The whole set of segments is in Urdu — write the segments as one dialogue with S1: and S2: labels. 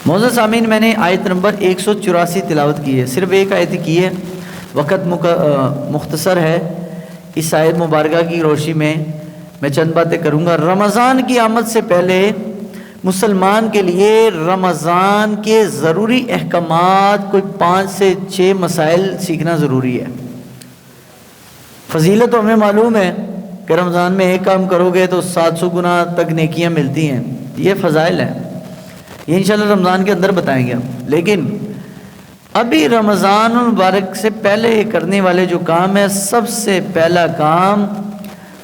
S1: معزز سامعین، میں نے آیت نمبر 184 تلاوت کی ہے، صرف ایک آیت کی ہے، وقت مختصر ہے۔ اس آیت مبارکہ کی روشنی میں چند باتیں کروں گا۔ رمضان کی آمد سے پہلے مسلمان کے لیے رمضان کے ضروری احکامات کوئی 5 سے 6 مسائل سیکھنا ضروری ہے۔ فضیلت تو ہمیں معلوم ہے کہ رمضان میں ایک کام کرو گے تو 700 گنا تک نیکیاں ملتی ہیں، یہ فضائل ہیں، یہ انشاءاللہ رمضان کے اندر بتائیں گے ہم۔ لیکن ابھی رمضان المبارک سے پہلے کرنے والے جو کام ہے، سب سے پہلا کام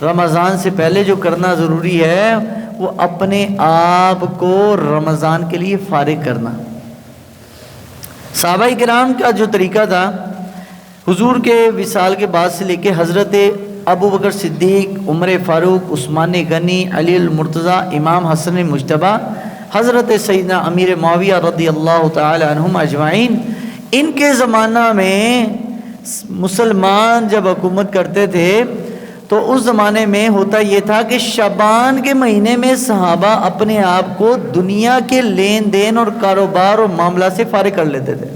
S1: رمضان سے پہلے جو کرنا ضروری ہے وہ اپنے آپ کو رمضان کے لیے فارغ کرنا۔ صحابہ کرام کا جو طریقہ تھا، حضور کے وصال کے بعد سے لے کے حضرت ابو بکر صدیق، عمر فاروق، عثمان غنی، علی المرتضیٰ، امام حسن مجتبیٰ، حضرت سیدنا امیر معاویہ رضی اللہ تعالی عنہم اجمعین، ان کے زمانہ میں مسلمان جب حکومت کرتے تھے تو اس زمانے میں ہوتا یہ تھا کہ شعبان کے مہینے میں صحابہ اپنے آپ کو دنیا کے لین دین اور کاروبار اور معاملات سے فارغ کر لیتے تھے،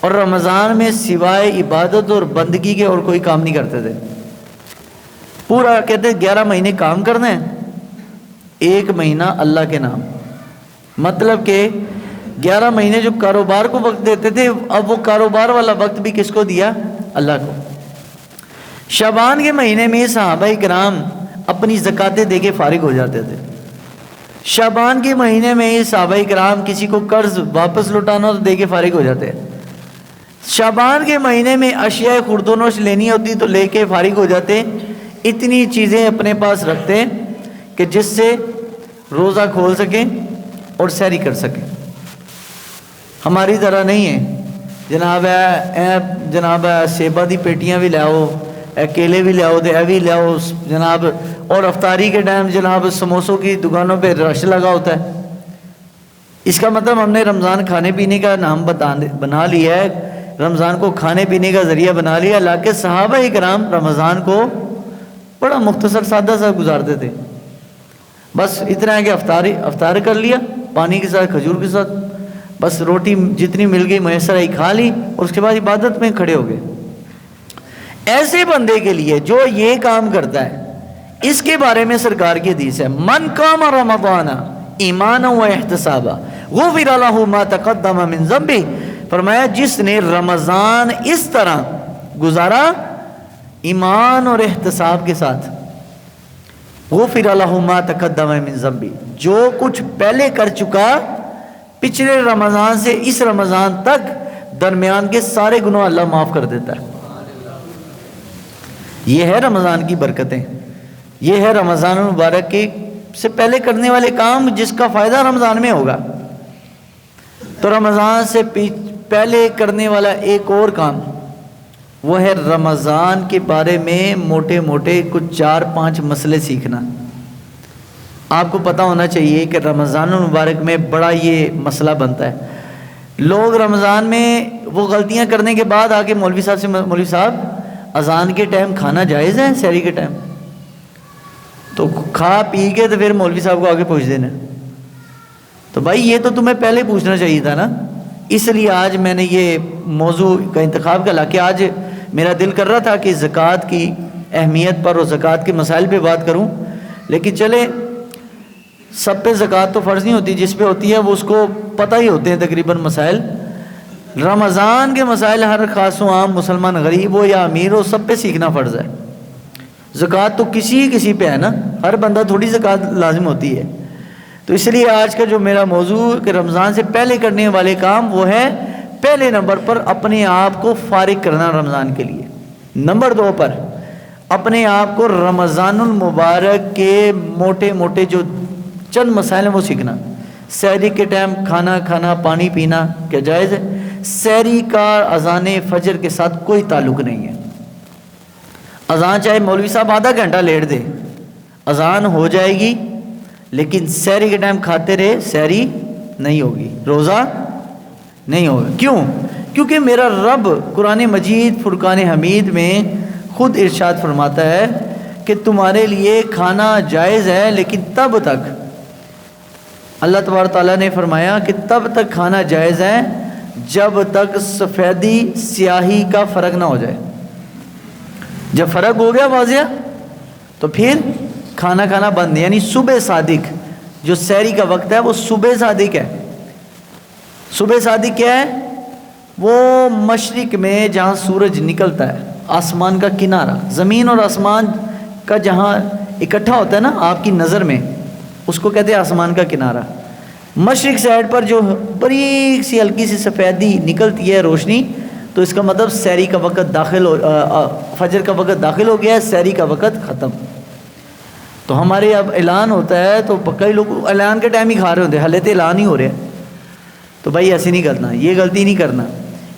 S1: اور رمضان میں سوائے عبادت اور بندگی کے اور کوئی کام نہیں کرتے تھے۔ پورا کہتے 11 مہینے کام کرنا ہے، 1 مہینہ اللہ کے نام، مطلب کہ 11 مہینے جو کاروبار کو وقت دیتے تھے، اب وہ کاروبار والا وقت بھی کس کو دیا؟ اللہ کو۔ شعبان کے مہینے میں صحابہ کرام اپنی زکاتیں دے کے فارغ ہو جاتے تھے۔ شعبان کے مہینے میں ہی صحابہ کرام کسی کو قرض واپس لوٹانا تو دے کے فارغ ہو جاتے ہیں۔ شعبان کے مہینے میں اشیاء خرد و نوش لینی ہوتی تو لے کے فارغ ہو جاتے۔ اتنی چیزیں اپنے پاس رکھتے کہ جس سے روزہ کھول سکیں اور سحری کر سکیں۔ ہماری طرح نہیں ہے جناب سیبہ دی پیٹیاں بھی لاؤ، کیلے بھی لاؤ، اے بھی لاؤ جناب، اور افطاری کے ٹائم جناب سموسوں کی دکانوں پہ رش لگا ہوتا ہے۔ اس کا مطلب ہم نے رمضان کھانے پینے کا نام بنا لیا ہے، رمضان کو کھانے پینے کا ذریعہ بنا لیا، حالانکہ صحابہ کرام رمضان کو بڑا مختصر سادہ سا گزارتے تھے۔ بس اتنا ہے کہ افطار کر لیا پانی کے ساتھ، کھجور کے ساتھ، بس روٹی جتنی مل گئی میسر آئی کھا لی، اور اس کے بعد عبادت میں کھڑے ہو گئے۔ ایسے بندے کے لیے جو یہ کام کرتا ہے، اس کے بارے میں سرکار کی حدیث ہے، من قام رمضان ایمانا و احتسابا غفر له ما تقدم من ذنبہ، فرمایا جس نے رمضان اس طرح گزارا ایمان اور احتساب کے ساتھ، غفر له ما تقدم من ذنبہ، جو کچھ پہلے کر چکا پچھلے رمضان سے اس رمضان تک، درمیان کے سارے گناہ اللہ معاف کر دیتا ہے۔ یہ ہے رمضان کی برکتیں، یہ ہے رمضان المبارک کے سے پہلے کرنے والے کام جس کا فائدہ رمضان میں ہوگا۔ تو رمضان سے پہلے کرنے والا ایک اور کام وہ ہے رمضان کے بارے میں موٹے موٹے کچھ 4-5 مسئلے سیکھنا۔ آپ کو پتہ ہونا چاہیے کہ رمضان المبارک میں بڑا یہ مسئلہ بنتا ہے۔ لوگ رمضان میں وہ غلطیاں کرنے کے بعد آ کے مولوی صاحب سے، مولوی صاحب اذان کے ٹائم کھانا جائز ہے سحری کے ٹائم؟ تو کھا پی کے تو پھر مولوی صاحب کو آگے پوچھ دینا۔ تو بھائی یہ تو تمہیں پہلے پوچھنا چاہیے تھا نا۔ اس لیے آج میں نے یہ موضوع کا انتخاب کیا کہ آج میرا دل کر رہا تھا کہ زکوٰۃ کی اہمیت پر اور زکوٰۃ کے مسائل پہ بات کروں، لیکن چلے سب پہ زکوٰۃ تو فرض نہیں ہوتی، جس پہ ہوتی ہے وہ اس کو پتہ ہی ہوتے ہیں تقریباً مسائل۔ رمضان کے مسائل ہر خاص و عام، مسلمان غریب ہو یا امیر ہو، سب پہ سیکھنا فرض ہے۔ زکوٰۃ تو کسی پہ ہے نا، ہر بندہ تھوڑی زکوٰۃ لازم ہوتی ہے۔ تو اس لیے آج کا جو میرا موضوع کہ رمضان سے پہلے کرنے والے کام، وہ ہے پہلے نمبر پر اپنے آپ کو فارغ کرنا رمضان کے لیے، نمبر 2 پر اپنے آپ کو رمضان المبارک کے موٹے موٹے جو چند مسائل ہیں وہ سیکھنا۔ سحری کے ٹائم کھانا پانی پینا کیا جائز ہے؟ سحری کا اذان فجر کے ساتھ کوئی تعلق نہیں ہے۔ اذان چاہے مولوی صاحب آدھا گھنٹہ لیٹ دے، اذان ہو جائے گی، لیکن سحری کے ٹائم کھاتے رہے، سحری نہیں ہوگی، روزہ نہیں ہوگا۔ کیوں؟ کیونکہ میرا رب قرآن مجید فرقان حمید میں خود ارشاد فرماتا ہے کہ تمہارے لیے کھانا جائز ہے، لیکن تب تک اللہ تبارک تعالیٰ نے فرمایا کہ تب تک کھانا جائز ہے جب تک سفیدی سیاہی کا فرق نہ ہو جائے. جب فرق ہو گیا واضح تو پھر کھانا کھانا بند. یعنی صبح صادق جو سحری کا وقت ہے وہ صبح صادق ہے. صبح صادق کیا ہے؟ وہ مشرق میں جہاں سورج نکلتا ہے، آسمان کا کنارہ، زمین اور آسمان کا جہاں اکٹھا ہوتا ہے نا آپ کی نظر میں، اس کو کہتے ہیں آسمان کا کنارہ. مشرق سائڈ پر جو باریک سی ہلکی سی سفیدی نکلتی ہے روشنی، تو اس کا مطلب سحری کا وقت فجر کا وقت داخل ہو گیا ہے، سحری کا وقت ختم. تو ہمارے اب اعلان ہوتا ہے تو کئی لوگ اعلان کے ٹائم ہی کھا رہے ہوتے ہیں، حالت اعلان ہی ہو رہے ہیں. تو بھائی ایسے نہیں کرنا، یہ غلطی نہیں کرنا.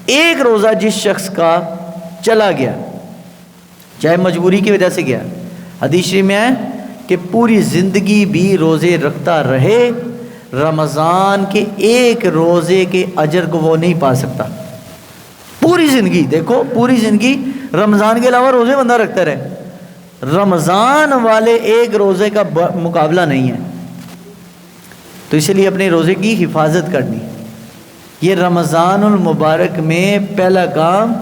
S1: ایک روزہ جس شخص کا چلا گیا، چاہے مجبوری کی وجہ سے گیا، حدیث شریف میں ہے کہ پوری زندگی بھی روزے رکھتا رہے، رمضان کے ایک روزے کے اجر کو وہ نہیں پا سکتا. پوری زندگی، دیکھو پوری زندگی رمضان کے علاوہ روزے بندہ رکھتا رہے، رمضان والے ایک روزے کا مقابلہ نہیں ہے. تو اس لیے اپنے روزے کی حفاظت کرنی. یہ رمضان المبارک میں پہلا کام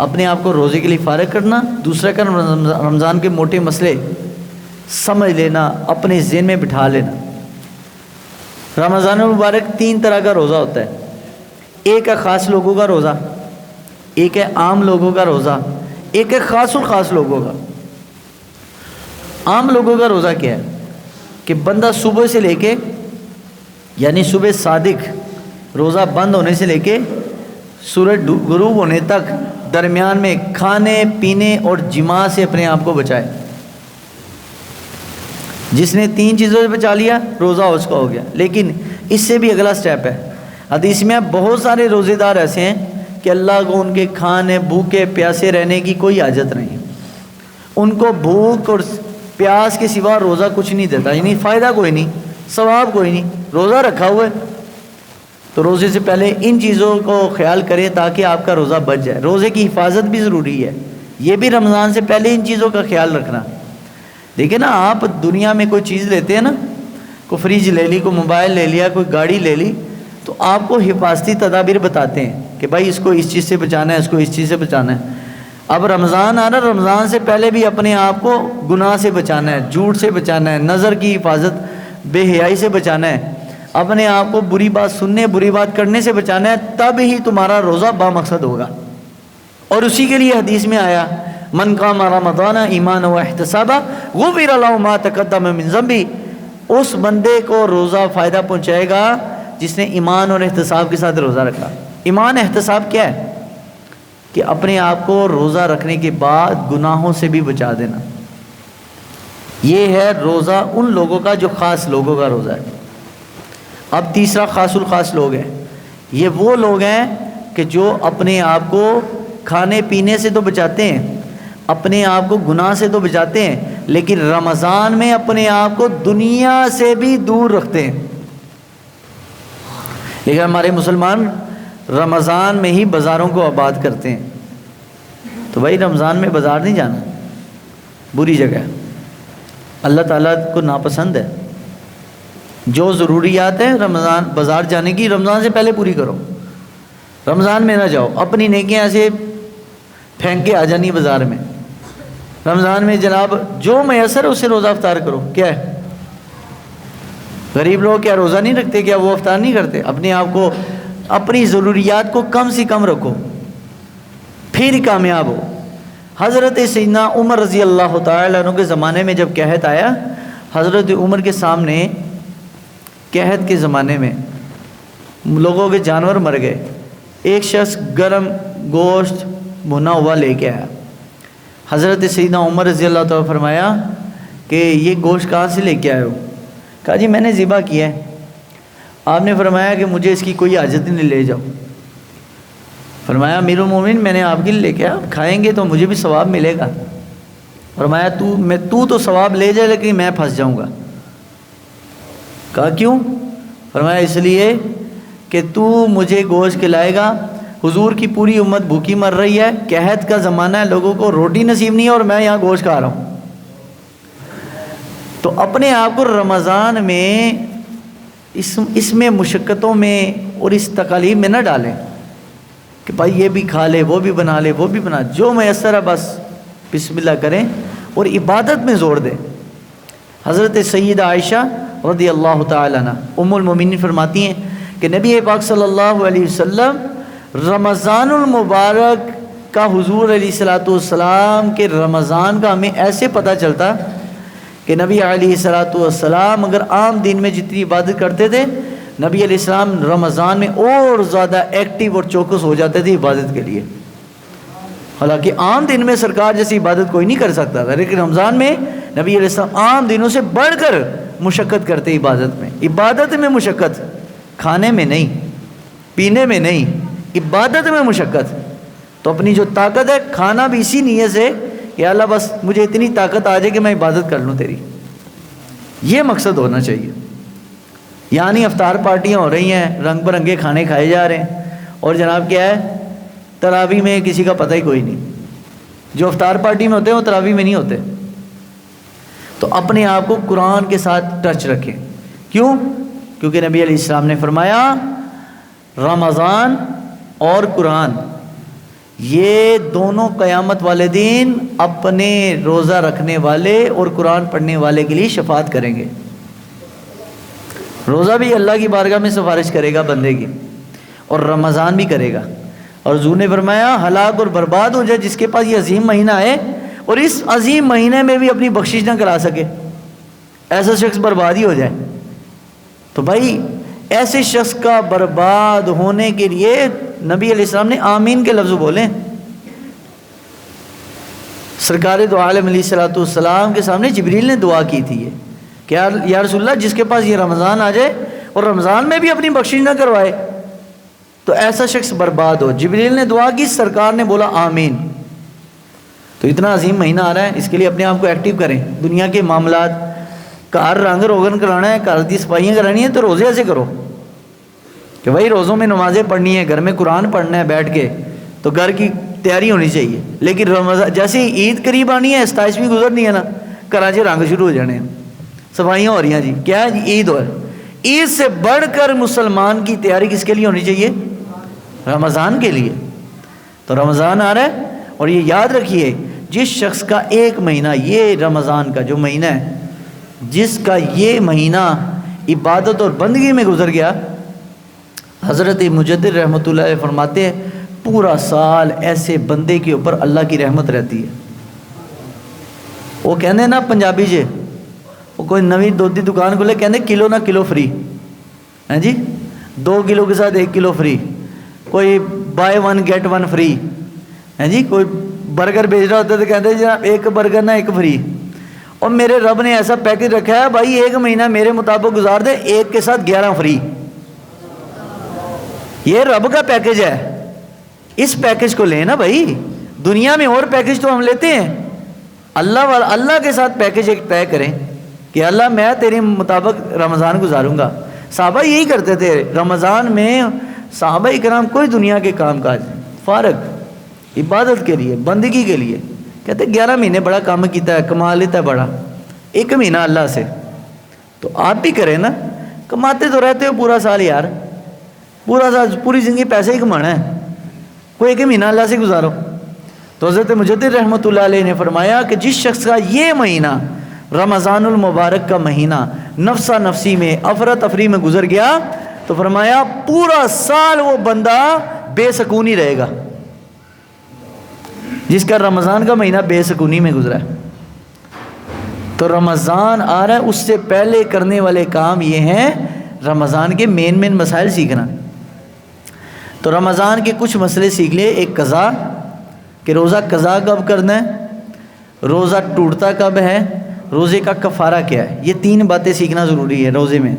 S1: اپنے آپ کو روزے کے لیے فارغ کرنا، دوسرا کام رمضان کے موٹے مسئلے سمجھ لینا، اپنے ذہن میں بٹھا لینا. رمضان المبارک 3 طرح کا روزہ ہوتا ہے. ایک ہے خاص لوگوں کا روزہ، ایک ہے عام لوگوں کا روزہ، ایک ہے خاص الخاص لوگوں کا. عام لوگوں کا روزہ کیا ہے کہ بندہ صبح سے لے کے، یعنی صبح صادق روزہ بند ہونے سے لے کے سورج غروب ہونے تک درمیان میں کھانے پینے اور جماع سے اپنے آپ کو بچائے. جس نے 3 چیزوں سے بچا لیا روزہ اس کا ہو گیا. لیکن اس سے بھی اگلا سٹیپ ہے. حدیث میں بہت سارے روزے دار ایسے ہیں کہ اللہ کو ان کے کھانے بھوکے پیاسے رہنے کی کوئی حاجت نہیں، ان کو بھوک اور پیاس کے سوا روزہ کچھ نہیں دیتا. یعنی فائدہ کوئی نہیں، ثواب کوئی نہیں، روزہ رکھا ہوا ہے. تو روزے سے پہلے ان چیزوں کو خیال کریں تاکہ آپ کا روزہ بچ جائے. روزے کی حفاظت بھی ضروری ہے، یہ بھی رمضان سے پہلے ان چیزوں کا خیال رکھنا. دیکھیں نا، آپ دنیا میں کوئی چیز لیتے ہیں نا، کوئی فریج لے لی، کوئی موبائل لے لیا، کوئی گاڑی لے لی، تو آپ کو حفاظتی تدابیر بتاتے ہیں کہ بھائی اس کو اس چیز سے بچانا ہے، اس کو اس چیز سے بچانا ہے. اب رمضان آ رہا، رمضان سے پہلے بھی اپنے آپ کو گناہ سے بچانا ہے، جھوٹ سے بچانا ہے، نظر کی حفاظت، بے حیائی سے بچانا ہے، اپنے آپ کو بری بات سننے بری بات کرنے سے بچانا ہے. تب ہی تمہارا روزہ بامقصد ہوگا. اور اسی کے لیے حدیث میں آیا من قام رمضان ایمانا و احتسابا غفر له ما تقدم من ذنبه. اس بندے کو روزہ فائدہ پہنچائے گا جس نے ایمان اور احتساب کے ساتھ روزہ رکھا. ایمان احتساب کیا ہے؟ کہ اپنے آپ کو روزہ رکھنے کے بعد گناہوں سے بھی بچا دینا. یہ ہے روزہ ان لوگوں کا جو خاص لوگوں کا روزہ ہے. اب تیسرا خاص الخاص لوگ ہیں. یہ وہ لوگ ہیں کہ جو اپنے آپ کو کھانے پینے سے تو بچاتے ہیں، اپنے آپ کو گناہ سے تو بچاتے ہیں، لیکن رمضان میں اپنے آپ کو دنیا سے بھی دور رکھتے ہیں. لیکن ہمارے مسلمان رمضان میں ہی بازاروں کو آباد کرتے ہیں. تو بھائی رمضان میں بازار نہیں جانا، بری جگہ ہے، اللہ تعالیٰ کو ناپسند ہے. جو ضروریات ہیں رمضان بازار جانے کی رمضان سے پہلے پوری کرو. رمضان میں نہ جاؤ، اپنی نیکیاں ایسے پھینک کے آ جانی بازار میں. رمضان میں جناب جو میسر ہے اسے روزہ افطار کرو. کیا ہے، غریب لوگ کیا روزہ نہیں رکھتے؟ کیا وہ افطار نہیں کرتے؟ اپنے آپ کو اپنی ضروریات کو کم سے کم رکھو، پھر کامیاب ہو. حضرت سیدنا عمر رضی اللہ تعالیٰ عنہ کے زمانے میں جب قحط آیا، حضرت عمر کے سامنے قحط کے زمانے میں لوگوں کے جانور مر گئے. ایک شخص گرم گوشت بھنا ہوا لے کے آیا. حضرت سیدنا عمر رضی اللہ تعالیٰ فرمایا کہ یہ گوشت کہاں سے لے کے آئے ہو؟ کہا جی میں نے ذبح کیا ہے. آپ نے فرمایا کہ مجھے اس کی کوئی حاجت نہیں، لے جاؤ. فرمایا امیر المومنین میں نے آپ کے لیے لے کے آیا، آپ کھائیں گے تو مجھے بھی ثواب ملے گا. فرمایا تو ثواب لے جائے لیکن میں پھنس جاؤں گا. کہا کیوں؟ فرمایا اس لیے کہ تو مجھے گوشت کھلائے گا، حضور کی پوری امت بھوکی مر رہی ہے، قحط کا زمانہ ہے، لوگوں کو روٹی نصیب نہیں ہے اور میں یہاں گوشت کھا رہا ہوں. تو اپنے آپ کو رمضان میں اس میں مشقتوں میں اور اس تکالیف میں نہ ڈالیں کہ بھائی یہ بھی کھا لے، وہ بھی بنا لے، وہ بھی بنا، جو میسر ہے بس بسم اللہ کریں اور عبادت میں زور دیں۔ حضرت سیدہ عائشہ رضی اللہ تعالیٰ عنہ ام المومنین فرماتی ہیں کہ نبی پاک صلی اللہ علیہ وسلم رمضان المبارک کا حضور علیہ الصلوۃ والسلام کے رمضان کا ہمیں ایسے پتہ چلتا کہ نبی علیہ الصلوۃ والسلام اگر عام دن میں جتنی عبادت کرتے تھے، نبی علیہ السلام رمضان میں اور زیادہ ایکٹیو اور چوکس ہو جاتے تھے عبادت کے لیے۔ حالانکہ عام دن میں سرکار جیسی عبادت کوئی نہیں کر سکتا تھا، لیکن رمضان میں نبی علیہ السلام عام دنوں سے بڑھ کر مشقت کرتے عبادت میں مشقت، کھانے میں نہیں، پینے میں نہیں، عبادت میں مشقت۔ تو اپنی جو طاقت ہے کھانا بھی اسی نیت سے کہ اللہ بس مجھے اتنی طاقت آ جائے کہ میں عبادت کر لوں تیری، یہ مقصد ہونا چاہیے۔ یعنی افطار پارٹیاں ہو رہی ہیں، رنگ برنگے کھانے کھائے جا رہے ہیں، اور جناب کیا ہے تراویح میں کسی کا پتہ ہی کوئی نہیں۔ جو افطار پارٹی میں ہوتے ہیں وہ تراویح میں نہیں ہوتے۔ تو اپنے آپ کو قرآن کے ساتھ ٹچ رکھیں۔ کیوں؟ کیونکہ نبی علیہ السلام نے فرمایا رمضان اور قرآن یہ دونوں قیامت والے دن اپنے روزہ رکھنے والے اور قرآن پڑھنے والے کے لیے شفاعت کریں گے۔ روزہ بھی اللہ کی بارگاہ میں سفارش کرے گا بندے کی، اور رمضان بھی کرے گا۔ اور حضور نے فرمایا ہلاک اور برباد ہو جائے جس کے پاس یہ عظیم مہینہ ہے اور اس عظیم مہینے میں بھی اپنی بخشش نہ کرا سکے، ایسا شخص برباد ہی ہو جائے۔ تو بھائی ایسے شخص کا برباد ہونے کے لیے نبی علیہ السلام نے آمین کے لفظ بولیں۔ سرکار دو عالم علیہ الصلوۃ والسلام کے سامنے جبریل نے دعا کی تھی کہ یا رسول اللہ جس کے پاس یہ رمضان آ جائے اور رمضان میں بھی اپنی بخشش نہ کروائے تو ایسا شخص برباد ہو۔ جبریل نے دعا کی، سرکار نے بولا آمین۔ تو اتنا عظیم مہینہ آ رہا ہے، اس کے لیے اپنے آپ کو ایکٹیو کریں۔ دنیا کے معاملات، گھر رنگ روغن کرانا ہے، گھر کی صفائیاں کرانی ہے تو روزے ایسے کرو کہ بھائی روزوں میں نمازیں پڑھنی ہے، گھر میں قرآن پڑھنا ہے بیٹھ کے، تو گھر کی تیاری ہونی چاہیے۔ لیکن رمضان جیسے ہی عید قریب آنی ہے، 27ویں گزرنی ہے نا، گھر رنگ شروع ہو جانے ہیں، صفائیاں ہو رہی ہیں جی، کیا ہے جی عید ہو رہی۔ عید سے بڑھ کر مسلمان کی تیاری کس کے لیے ہونی چاہیے؟ رمضان کے لیے۔ تو رمضان آ رہا ہے، اور یہ یاد رکھیے جس شخص کا ایک مہینہ، یہ رمضان کا جو مہینہ ہے، جس کا یہ مہینہ عبادت اور بندگی میں گزر گیا، حضرت مجدد رحمۃ اللہ علیہ فرماتے ہیں پورا سال ایسے بندے کے اوپر اللہ کی رحمت رہتی ہے۔ وہ کہتے ہیں نا پنجابی جے، وہ کوئی نوی دودھ کی دکان کھلے کہتے کلو نہ کلو فری ہے جی، 2 کلو کے ساتھ 1 کلو فری، کوئی بائی 1 گیٹ 1 فری ہے جی، کوئی برگر بیچ رہا ہوتا ہے تو کہتے ہیں جناب 1 برگر نہ 1 فری۔ اور میرے رب نے ایسا پیکج رکھا ہے بھائی 1 مہینہ میرے مطابق گزار دے 1 کے ساتھ 11 فری۔ یہ رب کا پیکج ہے، اس پیکج کو لیں نا بھائی۔ دنیا میں اور پیکج تو ہم لیتے ہیں، اللہ کے ساتھ پیکج ایک طے کریں کہ اللہ میں تیرے مطابق رمضان گزاروں گا۔ صحابہ یہی کرتے تھے رمضان میں، صحابہ کرام کوئی دنیا کے کام کاج فارغ عبادت کے لیے، بندگی کے لیے، کہتے 11 مہینے بڑا کام کیتا ہے، کما لیتا ہے بڑا، 1 مہینہ اللہ سے۔ تو آپ بھی کریں نا، کماتے تو رہتے ہو پورا سال یار، پورا سال پوری زندگی پیسے ہی کمانا ہے، کوئی 1 مہینہ اللہ سے گزارو۔ تو حضرت مجدد رحمۃ اللہ علیہ نے فرمایا کہ جس شخص کا یہ مہینہ رمضان المبارک کا مہینہ نفسا نفسی میں افراتفری میں گزر گیا تو فرمایا پورا سال وہ بندہ بے سکونی رہے گا، جس کا رمضان کا مہینہ بے سکونی میں گزرا ہے۔ تو رمضان آ رہا ہے، اس سے پہلے کرنے والے کام یہ ہیں رمضان کے مین مسائل سیکھنا۔ تو رمضان کے کچھ مسئلے سیکھ لے، ایک قضا کہ روزہ قضا کب کرنا ہے، روزہ ٹوٹتا کب ہے، روزے کا کفارہ کیا ہے، یہ 3 باتیں سیکھنا ضروری ہے روزے میں۔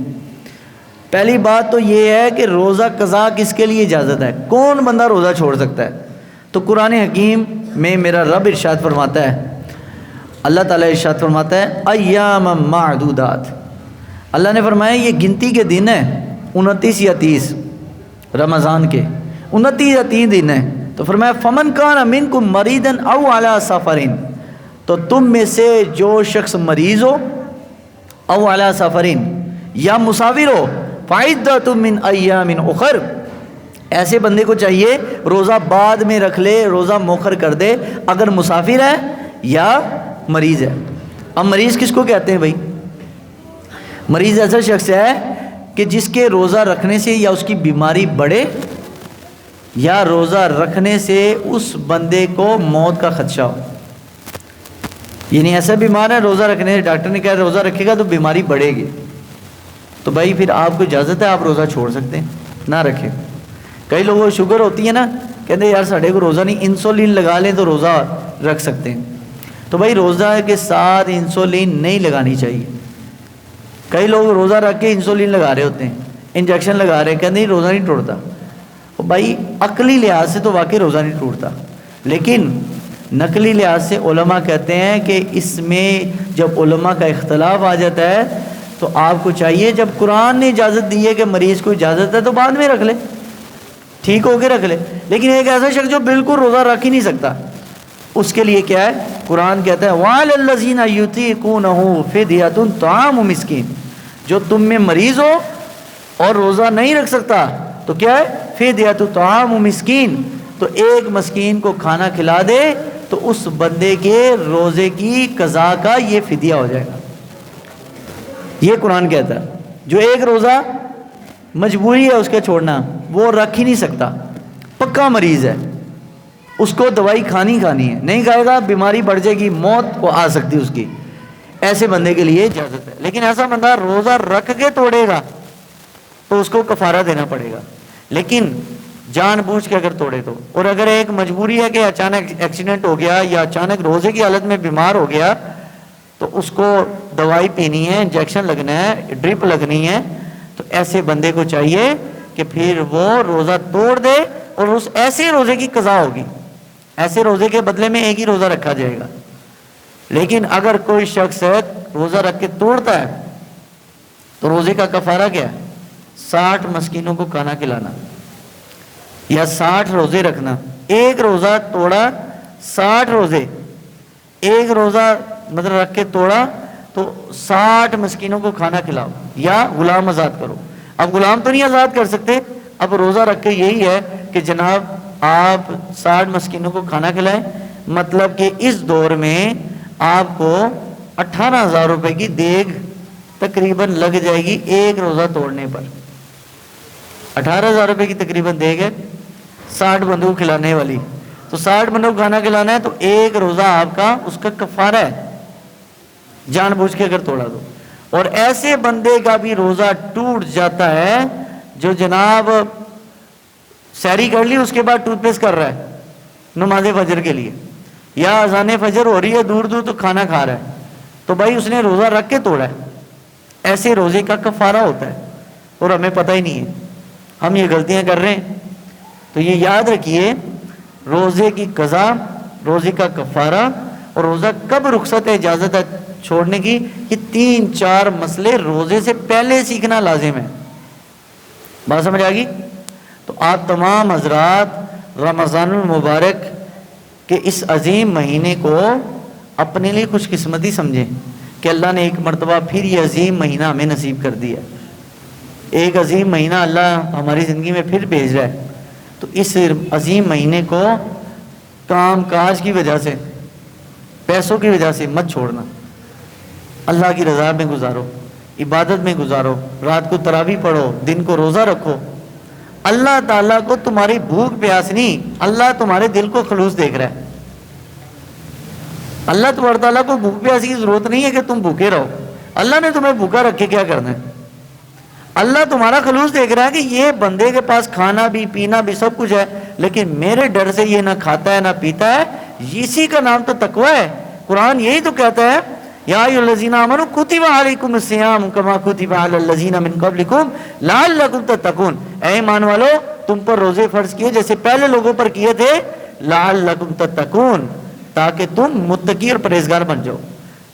S1: پہلی بات تو یہ ہے کہ روزہ قضا کس کے لیے اجازت ہے، کون بندہ روزہ چھوڑ سکتا ہے۔ تو قرآن حکیم میں میرا رب ارشاد فرماتا ہے، اللہ تعالیٰ ارشاد فرماتا ہے ایام معدودات، اللہ نے فرمایا یہ گنتی کے دن ہیں 29 یا 30 رمضان کے 29 یا 30 دن ہیں۔ تو فرمایا فمن کان منکم مریضا او علی سفر، تو تم میں سے جو شخص مریض ہو او علی سفر یا مسافر ہو فَعِدَّةٌ مِّنْ أَيَّامٍ أُخَرَ، ایسے بندے کو چاہیے روزہ بعد میں رکھ لے، روزہ مؤخر کر دے اگر مسافر ہے یا مریض ہے۔ اب مریض کس کو کہتے ہیں بھائی؟ مریض ایسا شخص ہے کہ جس کے روزہ رکھنے سے یا اس کی بیماری بڑھے یا روزہ رکھنے سے اس بندے کو موت کا خدشہ ہو، یعنی ایسا بیمار ہے روزہ رکھنے سے ڈاکٹر نے کہا روزہ رکھے گا تو بیماری بڑھے گی، تو بھائی پھر آپ کو اجازت ہے، آپ روزہ چھوڑ سکتے ہیں، نہ رکھیں۔ کئی لوگوں کو شوگر ہوتی ہے نا، کہتے ہیں یار ساڑھے کو روزہ نہیں، انسولین لگا لیں تو روزہ رکھ سکتے ہیں، تو بھائی روزہ کے ساتھ انسولین نہیں لگانی چاہیے۔ کئی لوگ روزہ رکھ کے انسولین لگا رہے ہوتے ہیں، انجیکشن لگا رہے ہیں، کہتے ہیں روزہ نہیں ٹوٹتا۔ بھائی عقلی لحاظ سے تو واقعی روزہ نہیں ٹوٹتا، لیکن نقلی لحاظ سے علماء کہتے ہیں کہ اس میں جب علماء کا اختلاف آ جاتا ہے تو آپ کو چاہیے، جب قرآن نے اجازت دی ہے کہ مریض کو اجازت ہے تو بعد میں رکھ لے، ٹھیک ہو کے رکھ لے۔ لیکن ایک ایسا شخص جو بالکل روزہ رکھ ہی نہیں سکتا، اس کے لیے کیا ہے؟ قرآن کہتا ہے وَعَلَى الَّذِينَ يُطِيقُونَهُ فِدْيَةٌ طَعَامُ مِسْكِينٍ، جو تم میں مریض ہو اور روزہ نہیں رکھ سکتا تو کیا ہے؟ فِدْيَةُ طَعَامُ مِسْكِينٍ، تو ایک مسکین کو کھانا کھلا دے تو اس بندے کے روزے کی قضا کا یہ فدیہ ہو جائے گا۔ یہ قرآن کہتا ہے جو ایک روزہ مجبوری ہے اس کے چھوڑنا، وہ رکھ ہی نہیں سکتا، پکا مریض ہے، اس کو دوائی کھانی ہے، نہیں کھائے گا بیماری بڑھ جائے گی، موت کو آ سکتی اس کی، ایسے بندے کے لیے اجازت ہے۔ لیکن ایسا بندہ روزہ رکھ کے توڑے گا تو اس کو کفارہ دینا پڑے گا، لیکن جان بوجھ کے اگر توڑے تو، اور اگر ایک مجبوری ہے کہ اچانک ایکسیڈنٹ ہو گیا یا اچانک روزے کی حالت میں بیمار ہو گیا تو اس کو دوائی پینی ہے، انجیکشن لگنا ہے، ڈرپ لگنی ہے، تو ایسے بندے کو چاہیے کہ پھر وہ روزہ توڑ دے اور اس ایسے روزے کی قضا ہوگی، ایسے روزے کے بدلے میں ایک ہی روزہ رکھا جائے گا۔ لیکن اگر کوئی شخص روزہ رکھ کے توڑتا ہے تو روزے کا کفارہ کیا ہے؟ 60 مسکینوں کو کھانا کھلانا یا 60 روزے رکھنا۔ ایک روزہ توڑا، 60 روزے، ایک روزہ مطلب رکھ کے توڑا تو 60 مسکینوں کو کھانا کھلاؤ یا غلام آزاد کرو۔ اب غلام تو نہیں آزاد کر سکتے، اب روزہ رکھ کے یہی ہے کہ جناب آپ 60 مسکینوں کو کھانا کھلائیں، مطلب کہ اس دور میں آپ کو 18,000 روپے کی دیگ تقریباً لگ جائے گی ایک روزہ توڑنے پر۔ 18,000 روپے کی تقریباً دیگ ہے 60 بندوں کو کھلانے والی، تو 60 بندوں کو کھانا کھلانا ہے تو ایک روزہ آپ کا اس کا کفارہ ہے، جان بوجھ کے اگر توڑا تو۔ اور ایسے بندے کا بھی روزہ ٹوٹ جاتا ہے جو جناب سحری کر لی اس کے بعد ٹوتھ پیسٹ کر رہا ہے نماز فجر کے لیے، یا اذان فجر ہو رہی ہے دور دور تو کھانا کھا رہا ہے، تو بھائی اس نے روزہ رکھ کے توڑا ہے، ایسے روزے کا کفارہ ہوتا ہے اور ہمیں پتہ ہی نہیں ہے، ہم یہ غلطیاں کر رہے ہیں۔ تو یہ یاد رکھیے، روزے کی قضا، روزے کا کفارہ اور روزہ کب رخصت ہے، اجازت ہے چھوڑنے کی، یہ 3-4 مسئلے روزے سے پہلے سیکھنا لازم ہے۔ بات سمجھ آ گئی؟ تو آپ تمام حضرات رمضان المبارک کے اس عظیم مہینے کو اپنے لیے خوش قسمتی سمجھیں کہ اللہ نے ایک مرتبہ پھر یہ عظیم مہینہ ہمیں نصیب کر دیا، ایک عظیم مہینہ اللہ ہماری زندگی میں پھر بھیج رہا ہے۔ تو اس عظیم مہینے کو کام کاج کی وجہ سے، پیسوں کی وجہ سے مت چھوڑنا، اللہ کی رضا میں گزارو، عبادت میں گزارو، رات کو تراویح پڑھو، دن کو روزہ رکھو۔ اللہ تعالیٰ کو تمہاری بھوک پیاس نہیں، اللہ تمہارے دل کو خلوص دیکھ رہا ہے۔ اللہ تمہارے تعالیٰ کو بھوک پیاس کی ضرورت نہیں ہے کہ تم بھوکے رہو، اللہ نے تمہیں بھوکا رکھے کیا کرنا ہے؟ اللہ تمہارا خلوص دیکھ رہا ہے کہ یہ بندے کے پاس کھانا بھی پینا بھی سب کچھ ہے، لیکن میرے ڈر سے یہ نہ کھاتا ہے نہ پیتا ہے، اسی کا نام تو تقوی ہے۔ قرآن یہی تو کہتا ہے یا ایھا الذین آمنوا کتب علیکم الصیام کما کتب علی الذین من قبلکم لعلکم تتقون، اے ایمان والو تم پر روزے فرض کیے جیسے پہلے لوگوں پر کیے تھے، لعلکم تتقون، تاکہ تم متقی اور پرہیزگار بن جاؤ۔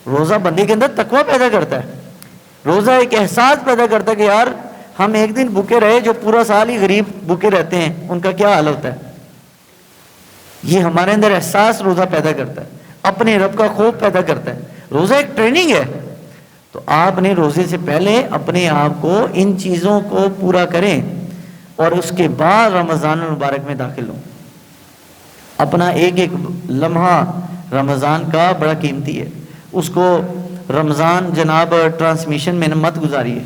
S1: روزہ بندے کے اندر تقوی پیدا کرتا ہے، روزہ ایک احساس پیدا کرتا ہے کہ یار ہم ایک دن بھوکے رہے، جو پورا سال ہی غریب بھوکے رہتے ہیں ان کا کیا حال ہوتا ہے۔ یہ ہمارے اندر احساس روزہ پیدا کرتا ہے، اپنے رب کا خوف پیدا کرتا ہے۔ روزہ ایک ٹریننگ ہے، تو آپ نے روزے سے پہلے اپنے آپ کو ان چیزوں کو پورا کریں اور اس کے بعد رمضان المبارک میں داخل ہوں. اپنا ایک ایک لمحہ رمضان کا بڑا قیمتی ہے. اس کو رمضان جناب ٹرانسمیشن میں مت گزاریے.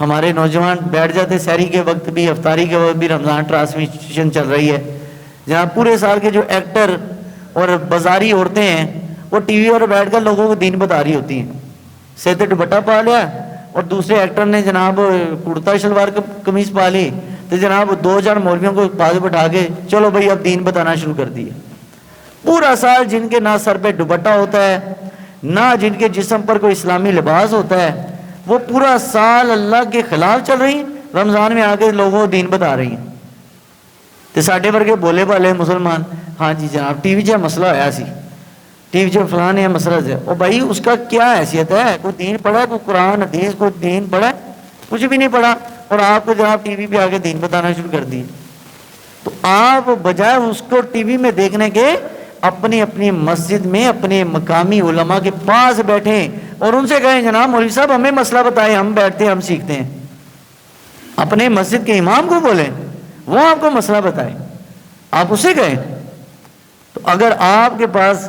S1: ہمارے نوجوان بیٹھ جاتے سحری کے وقت بھی, افطاری کے وقت بھی رمضان ٹرانسمیشن چل رہی ہے. جہاں پورے سال کے جو ایکٹر اور بازاری عورتیں ہیں وہ ٹی وی پر بیٹھ کر لوگوں کو دین بتا رہی ہوتی ہیں. سر پہ دوپٹہ پا لیا اور دوسرے ایکٹر نے جناب کرتا شلوار قمیض پا لی تو جناب 2-4 مولویوں کو پاس بٹھا کے چلو بھائی اب دین بتانا شروع کر دیا. پورا سال جن کے نہ سر پہ دوپٹہ ہوتا ہے نہ جن کے جسم پر کوئی اسلامی لباس ہوتا ہے, وہ پورا سال اللہ کے خلاف چل رہی ہیں, رمضان میں آ کے لوگوں کو دین بتا رہی ہیں. تو ساڈے ورگے بولے بالے مسلمان, ہاں جی جناب ٹی وی چ مسئلہ ہوا سی, ٹی وی چ فلاں ہے مسئلہ سے, اور بھائی اس کا کیا حیثیت ہے؟ کوئی دین پڑھا, کوئی قرآن حدیث, کوئی دین پڑھا؟ کچھ بھی نہیں پڑھا, اور آپ کو جناب ٹی وی پہ آ کے دین بتانا شروع کر دی. تو آپ بجائے اس کو ٹی وی میں دیکھنے کے اپنی اپنی مسجد میں اپنے مقامی علماء کے پاس بیٹھیں اور ان سے کہیں جناب مولوی صاحب ہمیں مسئلہ بتائیں, ہم بیٹھتے ہیں, ہم سیکھتے ہیں. اپنے مسجد کے امام کو بولیں, وہ آپ کو مسئلہ بتائیں, آپ اسے کہیں. تو اگر آپ کے پاس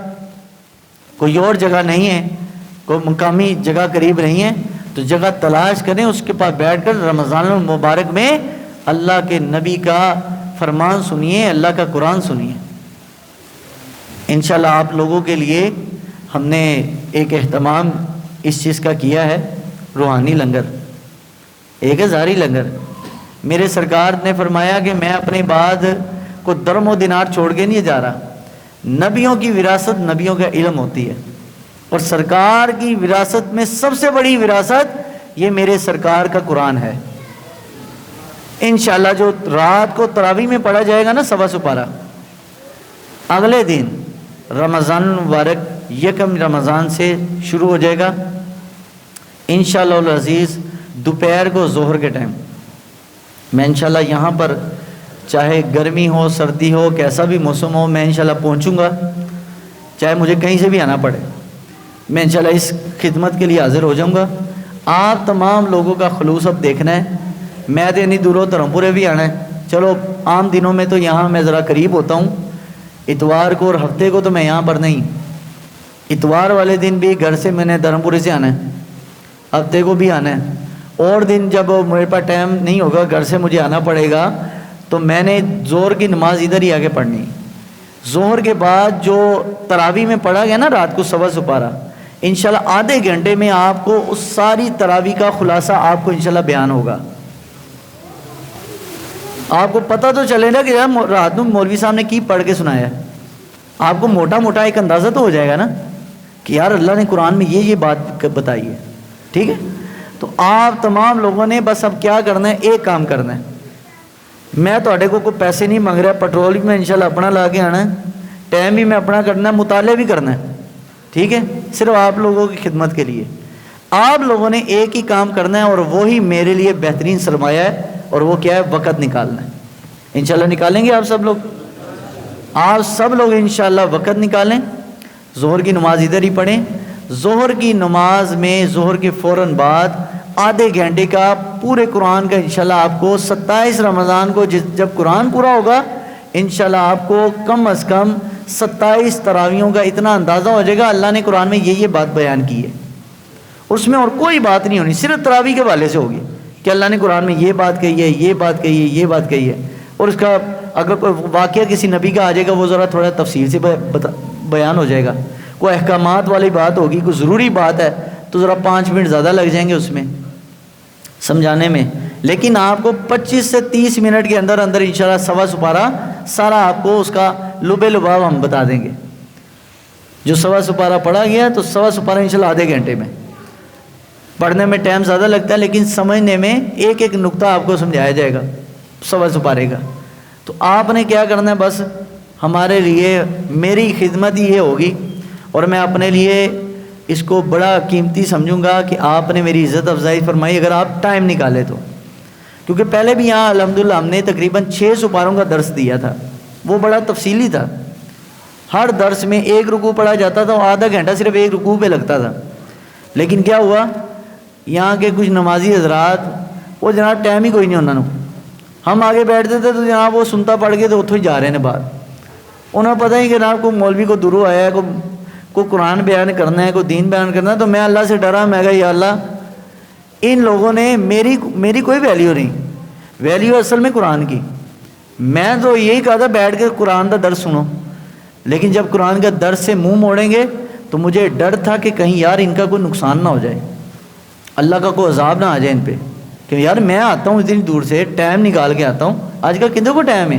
S1: کوئی اور جگہ نہیں ہے, کوئی مقامی جگہ قریب نہیں ہے, تو جگہ تلاش کریں, اس کے پاس بیٹھ کر رمضان المبارک میں اللہ کے نبی کا فرمان سنیے, اللہ کا قرآن سنیے. انشاءاللہ آپ لوگوں کے لیے ہم نے ایک اہتمام اس چیز کا کیا ہے, روحانی لنگر, ایک ہے ظاہری لنگر. میرے سرکار نے فرمایا کہ میں اپنے بعد کو درم و دینار چھوڑ کے نہیں جا رہا. نبیوں کی وراثت نبیوں کا علم ہوتی ہے, اور سرکار کی وراثت میں سب سے بڑی وراثت یہ میرے سرکار کا قرآن ہے. انشاءاللہ جو رات کو تراویح میں پڑھا جائے گا نا 125 پارہ, اگلے دن رمضان المبارک یکم رمضان سے شروع ہو جائے گا انشاءاللہ العزیز. دوپہر کو ظہر کے ٹائم میں انشاءاللہ یہاں پر, چاہے گرمی ہو سردی ہو کیسا بھی موسم ہو, میں انشاءاللہ پہنچوں گا, چاہے مجھے کہیں سے بھی آنا پڑے, میں انشاءاللہ اس خدمت کے لیے حاضر ہو جاؤں گا. آپ تمام لوگوں کا خلوص اب دیکھنا ہے. میں تو نہیں دوروں دھرمپورے بھی آنا ہے. چلو عام دنوں میں تو یہاں میں ذرا قریب ہوتا ہوں, اتوار کو اور ہفتے کو تو میں یہاں پر نہیں. اتوار والے دن بھی گھر سے میں نے دھرمپورے سے آنا ہے, ہفتے کو بھی آنا ہے, اور دن جب میرے پاس ٹائم نہیں ہوگا گھر سے مجھے آنا پڑے گا تو میں نے ظہر کی نماز ادھر ہی آگے پڑھنی. ظہر کے بعد جو تراویح میں پڑھا گیا نا رات کو 125 پارہ, انشاءاللہ آدھے گھنٹے میں آپ کو اس ساری تراویح کا خلاصہ آپ کو انشاءاللہ بیان ہوگا. آپ کو پتہ تو چلے نا کہ رات میں مولوی صاحب نے کی پڑھ کے سنایا ہے. آپ کو موٹا موٹا ایک اندازہ تو ہو جائے گا نا کہ یار اللہ نے قرآن میں یہ بات بتائی ہے. ٹھیک ہے, تو آپ تمام لوگوں نے بس اب کیا کرنا ہے, ایک کام کرنا ہے. میں تھوڑے کو کوئی پیسے نہیں مانگ رہا, پیٹرول بھی میں انشاءاللہ اپنا لا کے آنا ہے, ٹائم بھی میں اپنا کرنا ہے, مطالعہ بھی کرنا ہے. ٹھیک ہے, صرف آپ لوگوں کی خدمت کے لیے. آپ لوگوں نے ایک ہی کام کرنا ہے اور وہی میرے لیے بہترین سرمایہ ہے, اور وہ کیا ہے, وقت نکالنا ہے. انشاءاللہ نکالیں گے آپ سب لوگ, آپ سب لوگ انشاءاللہ وقت نکالیں. ظہر کی نماز ادھر ہی پڑھیں. ظہر کی نماز میں ظہر کے فوراً بعد آدھے گھنٹے کا پورے قرآن کا انشاءاللہ آپ کو 27 رمضان کو جب قرآن پورا ہوگا انشاءاللہ آپ کو کم از کم 27 تراویحوں کا اتنا اندازہ ہو جائے گا اللہ نے قرآن میں یہ بات بیان کی ہے. اس میں اور کوئی بات نہیں ہونی, صرف تراویح کے حوالے سے ہوگی کہ اللہ نے قرآن میں یہ بات کہی ہے, یہ بات کہی ہے, یہ بات کہی ہے. اور اس کا اگر کوئی واقعہ کسی نبی کا آ جائے گا وہ ذرا تھوڑا تفصیل سے بیان ہو جائے گا. کوئی احکامات والی بات ہوگی, کوئی ضروری بات ہے تو ذرا 5 منٹ زیادہ لگ جائیں گے اس میں سمجھانے میں. لیکن آپ کو 25 سے 30 منٹ کے اندر اندر انشاءاللہ 125 پارہ سارا آپ کو اس کا لب لباب ہم بتا دیں گے. جو 125 پارہ پڑھا گیا تو 125 پارہ انشاءاللہ آدھے گھنٹے میں. پڑھنے میں ٹائم زیادہ لگتا ہے لیکن سمجھنے میں ایک ایک نقطہ آپ کو سمجھایا جائے گا 125 پارے کا. تو آپ نے کیا کرنا ہے, بس ہمارے لیے میری خدمت یہ ہوگی, اور میں اپنے لیے اس کو بڑا قیمتی سمجھوں گا کہ آپ نے میری عزت افزائی فرمائی اگر آپ ٹائم نکالے تو. کیونکہ پہلے بھی یہاں الحمدللہ ہم نے تقریباً 600 پاروں کا درس دیا تھا, وہ بڑا تفصیلی تھا. ہر درس میں ایک رکوع پڑھا جاتا تھا, آدھا گھنٹہ صرف ایک رکوع پہ لگتا تھا. لیکن کیا ہوا, یہاں کے کچھ نمازی حضرات وہ جناب ٹائم ہی کوئی نہیں انہوں نے، ہم آگے بیٹھتے تھے تو جناب وہ سنتا پڑھ کے تو اتوں ہی جا رہے ہیں باہر، انہیں پتہ ہی کہ جناب کوئی مولوی کو درو آیا ہے، کوئی قرآن بیان کرنا ہے، کوئی دین بیان کرنا ہے، تو میں اللہ سے ڈرا، میں کہا یا اللہ ان لوگوں نے میری کوئی ویلیو نہیں، ویلیو اصل میں قرآن کی، میں تو یہی کہا تھا بیٹھ کے قرآن کا درس سنو، لیکن جب قرآن کا درس سے منہ موڑیں گے تو مجھے ڈر تھا کہ کہیں یار ان کا کوئی نقصان نہ ہو جائے، اللہ کا کوئی عذاب نہ آ جائے ان پہ، کہ یار میں آتا ہوں اتنی دور سے ٹائم نکال کے آتا ہوں، آج کل کتنے کو ٹائم ہے،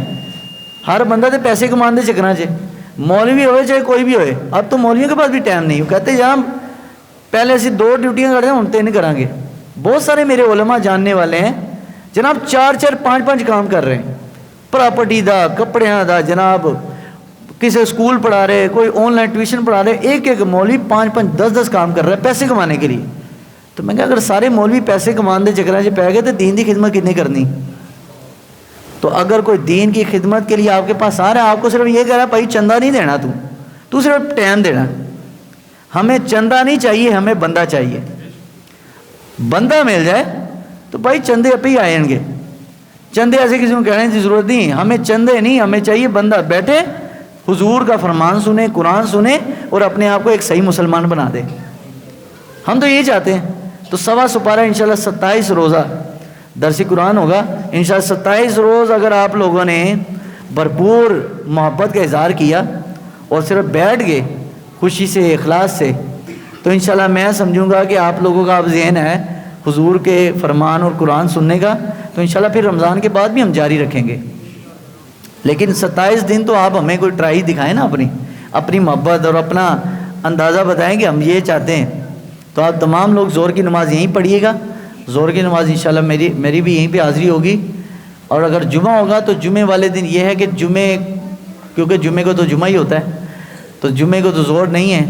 S1: ہر بندہ تو پیسے کمانے چکنا چاہے، مولوی ہوئے چاہے کوئی بھی ہوئے، اب تو مولویوں کے پاس بھی ٹائم نہیں، وہ کہتے ہیں یہاں پہلے ایسی 2 ڈیوٹیاں کرتے ہیں ہم 3 کریں گے، بہت سارے میرے علماء جاننے والے ہیں جناب 4 5 کام کر رہے ہیں، پراپرٹی دا، کپڑیاں دا، جناب کسی اسکول پڑھا رہے، کوئی آن لائن ٹیوشن پڑھا رہے، ایک مولوی 5 10 کام کر رہا ہے پیسے کمانے کے لیے، تو میں کہا اگر سارے مولوی پیسے کمانے دے چکریں پہ گئے تو دین کی خدمت کتنی کرنی، تو اگر کوئی دین کی خدمت کے لیے آپ کے پاس آ رہا ہے، آپ کو صرف یہ کہہ رہا ہے بھائی چندہ نہیں دینا، تو صرف ٹائم دینا، ہمیں چندہ نہیں چاہیے، ہمیں بندہ چاہیے، بندہ مل جائے تو بھائی چندے اپنے ہی آئیں گے، چندے ایسے کسی کو کہنے کی ضرورت نہیں، ہمیں چندے نہیں، ہمیں چاہیے بندہ بیٹھے حضور کا فرمان سنے، قرآن سنے اور اپنے آپ کو ایک صحیح مسلمان بنا دے، ہم تو یہی چاہتے ہیں۔ تو 1.25 انشاءاللہ 27 روزہ درس قرآن ہوگا انشاءاللہ، 27 روز اگر آپ لوگوں نے بھرپور محبت کا اظہار کیا اور صرف بیٹھ گئے خوشی سے، اخلاص سے، تو انشاءاللہ میں سمجھوں گا کہ آپ لوگوں کا اب ذہن ہے حضور کے فرمان اور قرآن سننے کا، تو انشاءاللہ پھر رمضان کے بعد بھی ہم جاری رکھیں گے، لیکن 27 دن تو آپ ہمیں کوئی ٹرائی دکھائیں نا، اپنی محبت اور اپنا اندازہ بتائیں کہ ہم یہ چاہتے ہیں۔ تو آپ تمام لوگ زور کی نماز یہیں پڑھیے گا، زور کی نماز انشاءاللہ میری بھی یہیں پہ حاضری ہوگی، اور اگر جمعہ ہوگا تو جمعے والے دن یہ ہے کہ کیونکہ جمعے کو تو جمعہ ہی ہوتا ہے، تو جمعے کو تو زور نہیں ہے،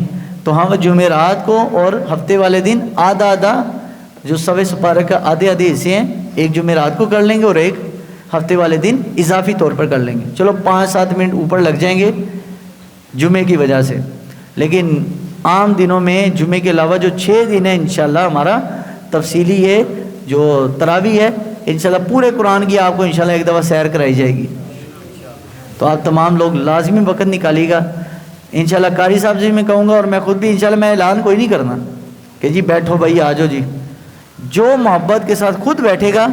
S1: تو ہم جمعرات کو اور ہفتے والے دن آدھا جو 1.25 کا آدھے حصے ہیں، ایک جمعرات کو کر لیں گے اور ایک ہفتے والے دن اضافی طور پر کر لیں گے، چلو 5-7 منٹ اوپر لگ جائیں گے جمعے کی وجہ سے، لیکن عام دنوں میں جمعے کے علاوہ جو 6 دن ہیں انشاءاللہ ہمارا تفصیلی ہے جو تراویح ہے، انشاءاللہ پورے قرآن کی آپ کو انشاءاللہ ایک دفعہ سیر کرائی جائے گی، تو آپ تمام لوگ لازمی وقت نکالیے گا انشاءاللہ۔ قاری صاحب سے میں کہوں گا اور میں خود بھی انشاءاللہ، میں اعلان کوئی نہیں کرنا کہ جی بیٹھو بھائی آ جاؤ جی، جو محبت کے ساتھ خود بیٹھے گا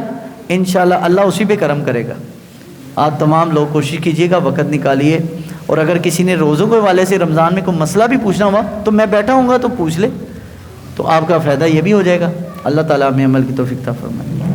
S1: انشاءاللہ اللہ اسی پہ کرم کرے گا۔ آپ تمام لوگ کوشش کیجیے گا، وقت نکالیے، اور اگر کسی نے روزوں کے حوالے سے رمضان میں کوئی مسئلہ بھی پوچھنا ہوا تو میں بیٹھا ہوں گا تو پوچھ لے، تو آپ کا فائدہ یہ بھی ہو جائے گا۔ اللہ تعالیٰ ہمیں عمل کی توفیق عطا فرمائے۔